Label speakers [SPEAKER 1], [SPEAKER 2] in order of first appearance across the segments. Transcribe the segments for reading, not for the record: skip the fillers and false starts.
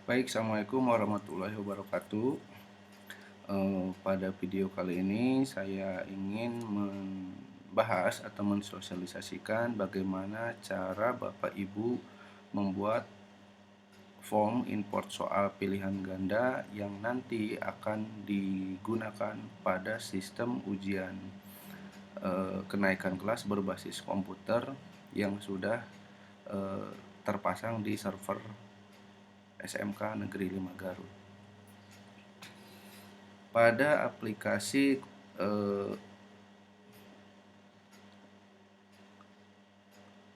[SPEAKER 1] Baik, Assalamualaikum warahmatullahi wabarakatuh. Pada video kali ini saya ingin membahas atau mensosialisasikan bagaimana cara Bapak Ibu membuat form import soal pilihan ganda yang nanti akan digunakan pada sistem ujian kenaikan kelas berbasis komputer yang sudah terpasang di server SMK Negeri 5 Garut. Pada aplikasi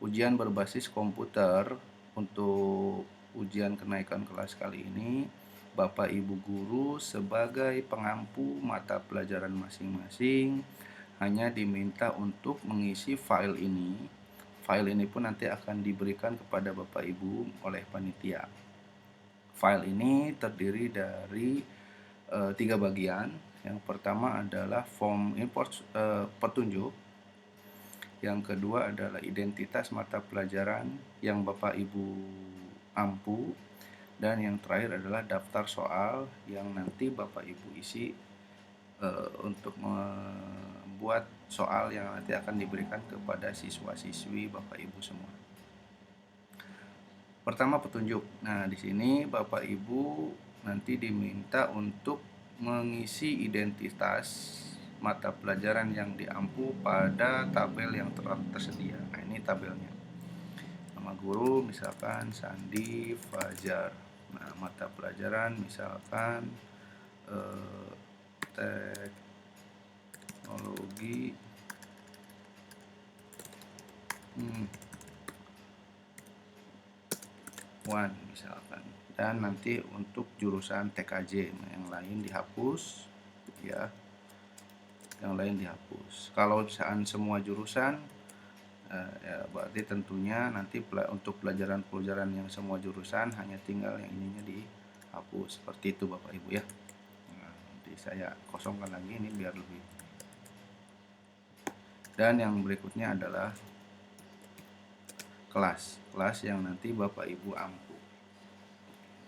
[SPEAKER 1] ujian berbasis komputer untuk ujian kenaikan kelas kali ini, Bapak Ibu guru sebagai pengampu mata pelajaran masing-masing hanya diminta untuk mengisi file ini. File ini pun nanti akan diberikan kepada Bapak Ibu oleh panitia. File ini terdiri dari 3 bagian. Yang pertama adalah form import petunjuk. Yang kedua adalah identitas mata pelajaran yang Bapak Ibu ampu. Dan yang terakhir adalah daftar soal yang nanti Bapak Ibu isi untuk membuat soal yang nanti akan diberikan kepada siswa-siswi Bapak Ibu semua. Pertama, petunjuk. Nah, di sini Bapak Ibu nanti diminta untuk mengisi identitas mata pelajaran yang diampu pada tabel yang tersedia. Nah, ini tabelnya. Nama guru misalkan Sandi Fajar. Nah, mata pelajaran misalkan teknologi One misalkan. Dan nanti untuk jurusan TKJ, yang lain dihapus ya. Yang lain dihapus. Kalau misalkan semua jurusan ya berarti tentunya nanti untuk pelajaran-pelajaran yang semua jurusan hanya tinggal yang ininya dihapus. Seperti itu Bapak Ibu ya. Nah, nanti saya kosongkan lagi ini biar lebih. Dan yang berikutnya adalah kelas yang nanti Bapak Ibu ampu.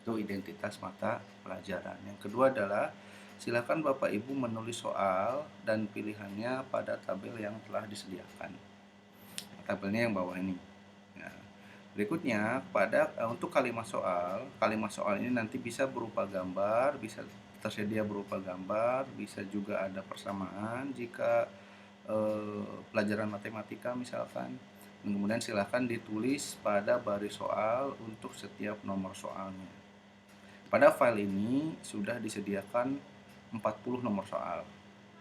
[SPEAKER 1] Itu identitas mata pelajaran. Yang kedua adalah silakan Bapak Ibu menulis soal dan pilihannya pada tabel yang telah disediakan. Tabelnya yang bawah ini. Nah, berikutnya untuk kalimat soal ini nanti bisa berupa gambar, bisa tersedia berupa gambar, bisa juga ada persamaan jika pelajaran matematika misalkan. Kemudian silahkan ditulis pada baris soal untuk setiap nomor soalnya. Pada file ini sudah disediakan 40 nomor soal.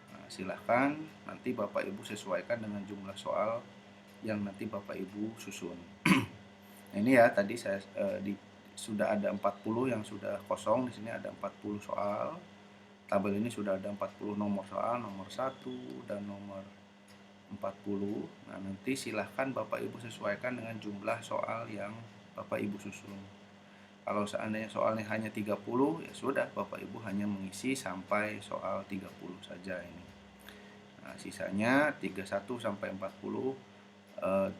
[SPEAKER 1] Nah, silahkan nanti Bapak Ibu sesuaikan dengan jumlah soal yang nanti Bapak Ibu susun. Nah, ini ya tadi saya sudah ada 40 yang sudah kosong, di sini ada 40 soal. Tabel ini sudah ada 40 nomor soal, nomor 1 dan nomor 40. Nah, nanti silahkan Bapak Ibu sesuaikan dengan jumlah soal yang Bapak Ibu susun. Kalau seandainya soalnya hanya 30, ya sudah Bapak Ibu hanya mengisi sampai soal 30 saja ini. Nah, sisanya 31 sampai 40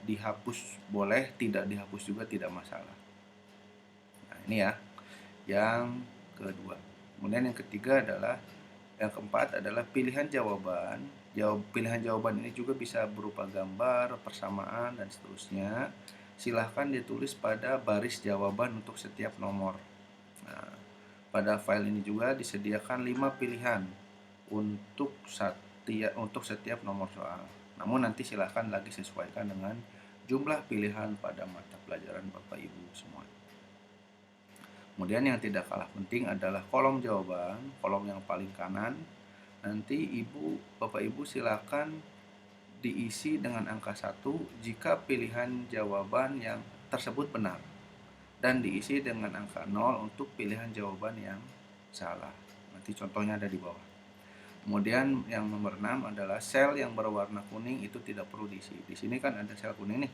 [SPEAKER 1] dihapus boleh, tidak dihapus juga tidak masalah. Nah, ini ya yang kedua. Kemudian yang ketiga adalah, yang keempat adalah pilihan jawaban. Pilihan jawaban ini juga bisa berupa gambar, persamaan, dan seterusnya. Silahkan ditulis pada baris jawaban untuk setiap nomor. Nah, pada file ini juga disediakan 5 pilihan untuk setiap nomor soal. Namun nanti silahkan lagi sesuaikan dengan jumlah pilihan pada mata pelajaran Bapak Ibu semua. Kemudian yang tidak kalah penting adalah kolom jawaban, kolom yang paling kanan. Nanti Bapak Ibu silakan diisi dengan angka 1 jika pilihan jawaban yang tersebut benar, dan diisi dengan angka 0 untuk pilihan jawaban yang salah. Nanti contohnya ada di bawah. Kemudian yang nomor 6 adalah sel yang berwarna kuning itu tidak perlu diisi. Di sini kan ada sel kuning nih.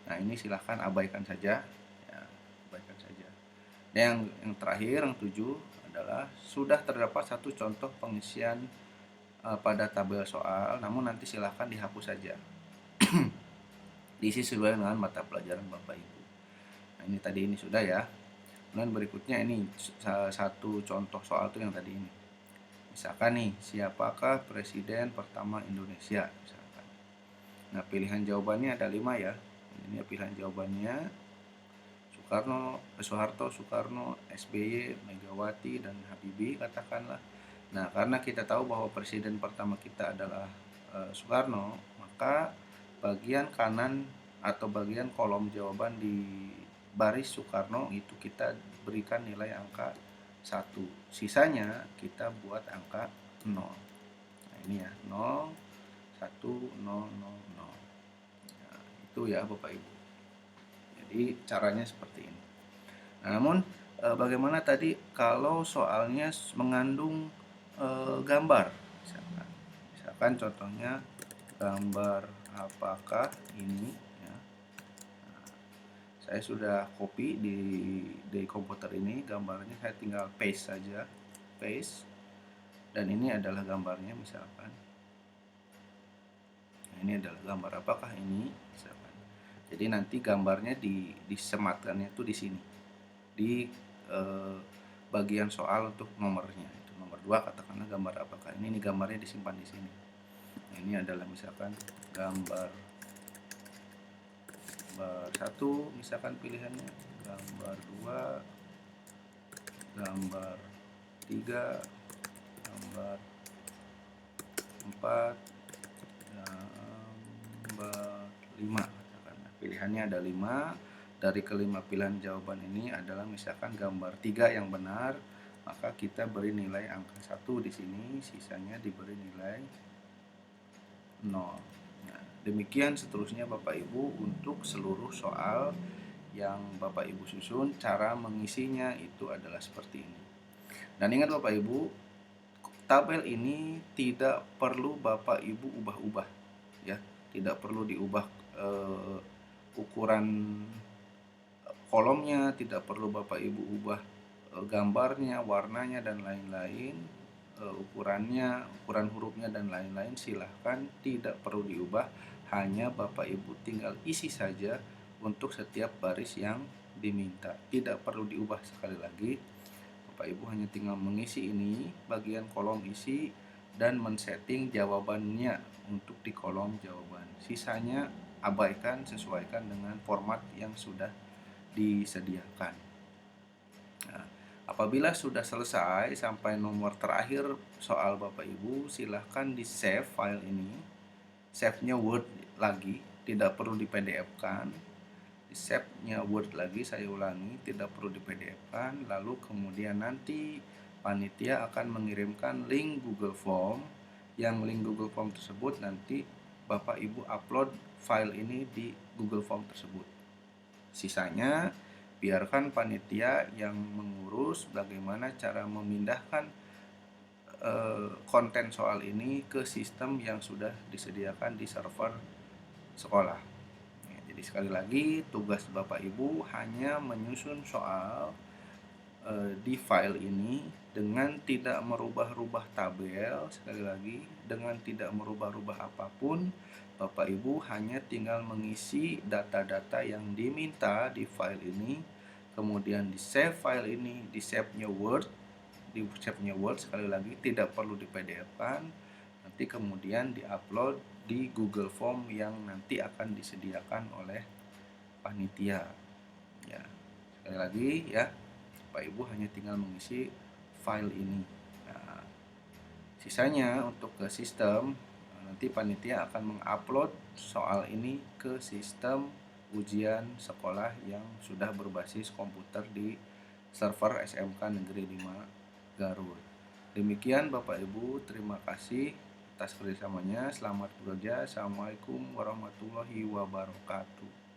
[SPEAKER 1] Nah, ini silahkan abaikan saja. Ya, abaikan saja. Dan yang terakhir, yang 7 adalah sudah terdapat satu contoh pengisian pada tabel soal, namun nanti silahkan dihapus saja. Diisi sesuai dengan mata pelajaran Bapak Ibu. Nah, ini tadi ini sudah ya. Kemudian berikutnya ini salah satu contoh soal tuh yang tadi ini. Misalkan nih, siapakah presiden pertama Indonesia? Misalkan. Nah, pilihan jawabannya ada 5 ya. Ini pilihan jawabannya Soeharto, Soekarno, SBY, Megawati, dan Habibie katakanlah. Nah, karena kita tahu bahwa presiden pertama kita adalah Soekarno, maka bagian kanan atau bagian kolom jawaban di baris Soekarno itu kita berikan nilai angka 1. Sisanya kita buat angka 0. Nah, ini ya, 0, 1, 0, 0, 0. Nah, itu ya Bapak Ibu. Jadi caranya seperti ini. Nah, namun bagaimana tadi kalau soalnya mengandung gambar, misalkan contohnya gambar apakah ini ya. Nah, saya sudah copy di komputer ini gambarnya, saya tinggal paste saja, paste, dan ini adalah gambarnya misalkan. Nah, ini adalah gambar apakah ini misalkan. Jadi nanti gambarnya disematkannya itu di sini, di bagian soal untuk nomornya, itu nomor 2 katakanlah gambar apakah ini gambarnya disimpan di sini. Nah, ini adalah misalkan gambar 1 misalkan pilihannya, gambar 2, gambar 3, gambar 4, gambar 5 katakan. Pilihannya ada 5. Dari kelima pilihan jawaban ini adalah misalkan gambar 3 yang benar, maka kita beri nilai angka 1 di sini, sisanya diberi nilai 0. Nah, demikian seterusnya Bapak Ibu untuk seluruh soal yang Bapak Ibu susun, cara mengisinya itu adalah seperti ini. Dan ingat Bapak Ibu, tabel ini tidak perlu Bapak Ibu ubah-ubah ya, tidak perlu diubah ukuran kolomnya, tidak perlu Bapak Ibu ubah gambarnya, warnanya, dan lain-lain, ukuran hurufnya dan lain-lain, silahkan, tidak perlu diubah, hanya Bapak Ibu tinggal isi saja untuk setiap baris yang diminta, tidak perlu diubah. Sekali lagi, Bapak Ibu hanya tinggal mengisi ini bagian kolom isi dan men-setting jawabannya untuk di kolom jawaban, sisanya abaikan, sesuaikan dengan format yang sudah disediakan. Nah, apabila sudah selesai sampai nomor terakhir soal Bapak Ibu, silahkan di save file ini, save-nya Word lagi, tidak perlu di PDF-kan, di save-nya Word lagi, saya ulangi, tidak perlu di PDF-kan, lalu kemudian nanti panitia akan mengirimkan link Google Form, yang link Google Form tersebut nanti Bapak Ibu upload file ini di Google Form tersebut. Sisanya biarkan panitia yang mengurus bagaimana cara memindahkan konten soal ini ke sistem yang sudah disediakan di server sekolah. Ya, jadi sekali lagi tugas Bapak Ibu hanya menyusun soal di file ini dengan tidak merubah-rubah tabel. Sekali lagi, dengan tidak merubah-rubah apapun, Bapak Ibu hanya tinggal mengisi data-data yang diminta di file ini, kemudian di save file ini, di save-nya Word, sekali lagi tidak perlu di PDF-kan, nanti kemudian di-upload di Google Form yang nanti akan disediakan oleh panitia. Ya, sekali lagi ya, Bapak Ibu hanya tinggal mengisi file ini. Nah, sisanya untuk ke sistem, nanti panitia akan mengupload soal ini ke sistem ujian sekolah yang sudah berbasis komputer di server SMK Negeri 5 Garut. Demikian Bapak Ibu, terima kasih atas kerjasamanya. Selamat bekerja. Assalamualaikum warahmatullahi wabarakatuh.